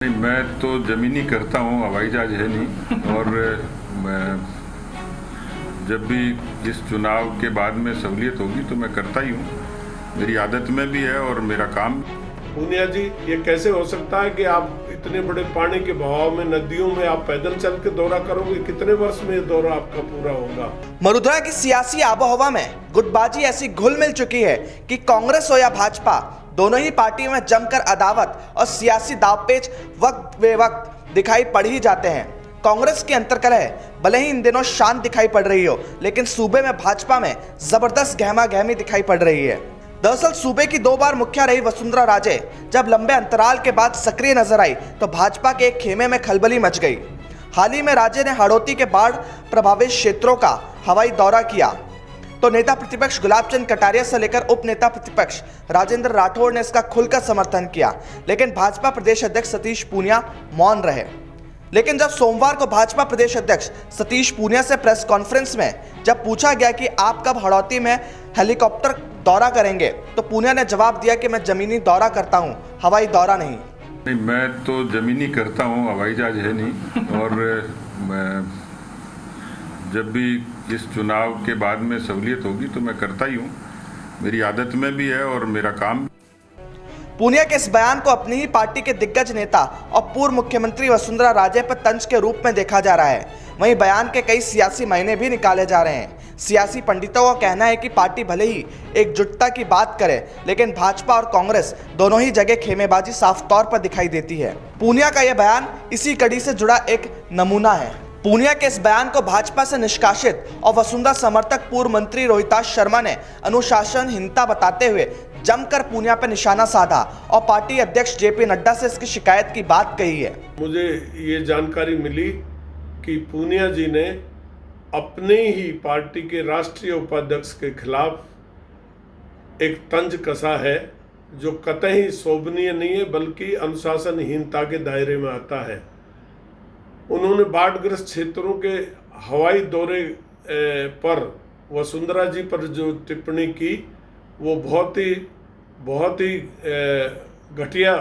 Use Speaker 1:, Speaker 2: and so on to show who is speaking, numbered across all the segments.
Speaker 1: नहीं, मैं तो ज़मीनी करता हूँ, हवाई जहाज है नहीं। और मैं जब भी इस चुनाव के बाद में सहूलियत होगी तो मैं करता ही हूँ, मेरी आदत में भी है और मेरा काम।
Speaker 2: पूनिया जी, ये कैसे हो सकता है कि आप इतने बड़े पानी के बहाव में, नदियों में आप पैदल चल के दौरा करोगे? कितने वर्ष में ये दौरा आपका पूरा होगा?
Speaker 3: मरुधरा की सियासी आबोहवा में गुटबाजी ऐसी घुल मिल चुकी है कि कांग्रेस हो या भाजपा, दोनों ही पार्टियों में जमकर अदावत और सियासी दावपेच वक्त बेवक्त दिखाई पड़ ही जाते हैं। कांग्रेस की अंतर्कलह भले ही इन दिनों शांत दिखाई पड़ रही हो, लेकिन सूबे में भाजपा में जबरदस्त गहमा गहमी दिखाई पड़ रही है। दरअसल सूबे की 2 बार मुखिया रही वसुंधरा राजे जब लंबे अंतराल के बाद सक्रिय नजर आई तो भाजपा के एक खेमे में खलबली मच गई। हाल ही में राजे ने हाड़ौती के बाढ़ प्रभावित क्षेत्रों का हवाई दौरा किया तो नेता प्रतिपक्ष गुलाब चंद कटारिया से लेकर उप नेता प्रतिपक्ष राजेंद्र राठौड़ ने इसका खुलकर समर्थन किया, लेकिन भाजपा प्रदेश अध्यक्ष सतीश पूनिया मौन रहे। लेकिन जब सोमवार को भाजपा प्रदेश अध्यक्ष सतीश पूनिया से प्रेस कॉन्फ्रेंस में जब पूछा गया कि आप कब हाड़ौती में हेलीकॉप्टर दौरा करेंगे तो पूनिया ने जवाब दिया कि मैं जमीनी दौरा करता हूं, हवाई दौरा नहीं।
Speaker 1: नहीं, मैं तो ज़मीनी करता हूँ, हवाई जहाज है नहीं। और मैं जब भी इस चुनाव के बाद में सहूलियत होगी तो मैं करता ही हूँ, मेरी आदत में भी है और मेरा काम।
Speaker 3: पूनिया के इस बयान को अपनी ही पार्टी के दिग्गज नेता और पूर्व मुख्यमंत्री वसुंधरा राजे पर तंज के रूप में देखा जा रहा है। वहीं बयान के कई सियासी मायने भी निकाले जा रहे हैं। सियासी पंडितों का कहना है कि पार्टी भले ही एकजुटता की बात करे, लेकिन भाजपा और कांग्रेस दोनों ही जगह खेमेबाजी साफ तौर पर दिखाई देती है। पूनिया का यह बयान इसी कड़ी से जुड़ा एक नमूना है। पूनिया के इस बयान को भाजपा से निष्कासित और वसुंधरा समर्थक पूर्व मंत्री रोहिताश शर्मा ने अनुशासनहीनता बताते हुए जमकर पूनिया पर निशाना साधा और पार्टी अध्यक्ष जेपी नड्डा से इसकी शिकायत की बात कही है।
Speaker 2: मुझे ये जानकारी मिली कि पूनिया जी ने अपने ही पार्टी के राष्ट्रीय उपाध्यक्ष के खिलाफ एक तंज कसा है जो कतई शोभनीय नहीं है, बल्कि अनुशासनहीनता के दायरे में आता है। उन्होंने बाढ़ग्रस्त क्षेत्रों के हवाई दौरे पर वसुंधरा जी पर जो टिप्पणी की वो बहुत ही घटिया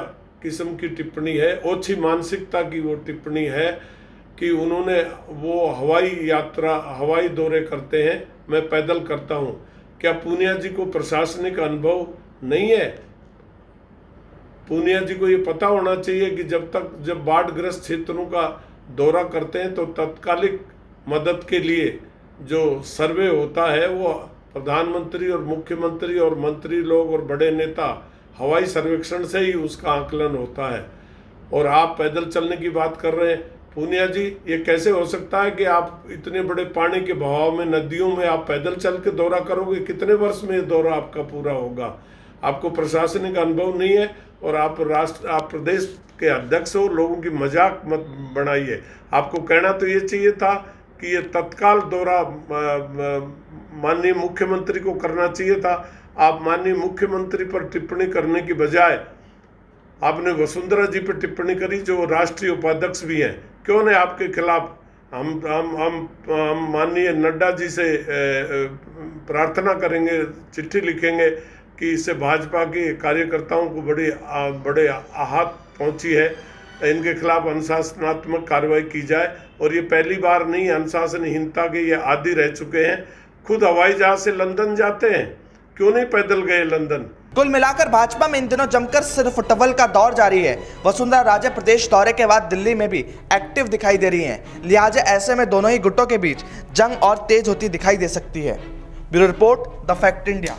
Speaker 2: किस्म की टिप्पणी है, ओछी मानसिकता की वो टिप्पणी है कि उन्होंने वो हवाई दौरे करते हैं, मैं पैदल करता हूँ। क्या पूनिया जी को प्रशासनिक अनुभव नहीं है? पूनिया जी को ये पता होना चाहिए कि जब बाढ़ग्रस्त क्षेत्रों का दौरा करते हैं तो तत्कालिक मदद के लिए जो सर्वे होता है वो प्रधानमंत्री और मुख्यमंत्री और मंत्री लोग और बड़े नेता हवाई सर्वेक्षण से ही उसका आकलन होता है। और आप पैदल चलने की बात कर रहे हैं। पूनिया जी, ये कैसे हो सकता है कि आप इतने बड़े पानी के बहाव में, नदियों में आप पैदल चल के दौरा करोगे? कितने वर्ष में ये दौरा आपका पूरा होगा? आपको प्रशासनिक अनुभव नहीं है और आप प्रदेश के अध्यक्ष हो, लोगों की मजाक मत बनाइए। आपको कहना तो ये चाहिए था कि ये तत्काल दौरा माननीय मुख्यमंत्री को करना चाहिए था। आप माननीय मुख्यमंत्री पर टिप्पणी करने की बजाय आपने वसुंधरा जी पर टिप्पणी करी जो राष्ट्रीय उपाध्यक्ष भी हैं। क्यों नहीं आपके खिलाफ हम माननीय नड्डा जी से प्रार्थना करेंगे, चिट्ठी लिखेंगे कि इससे भाजपा के कार्यकर्ताओं को बड़े आहत पहुंची है, इनके खिलाफ अनुशासनात्मक कार्रवाई की जाए। और ये पहली बार नहीं, अनुशासनहीनता के ये आदी रह चुके हैं। खुद हवाई जहाज से लंदन जाते हैं, क्यों नहीं पैदल गए लंदन?
Speaker 3: कुल मिलाकर भाजपा में इन दिनों जमकर सिर फुटबॉल का दौर जारी है। वसुंधरा राजे प्रदेश दौरे के बाद दिल्ली में भी एक्टिव दिखाई दे रही हैं। लिहाजा ऐसे में दोनों ही गुटों के बीच जंग और तेज होती दिखाई दे सकती है। Bureau report, the fact India.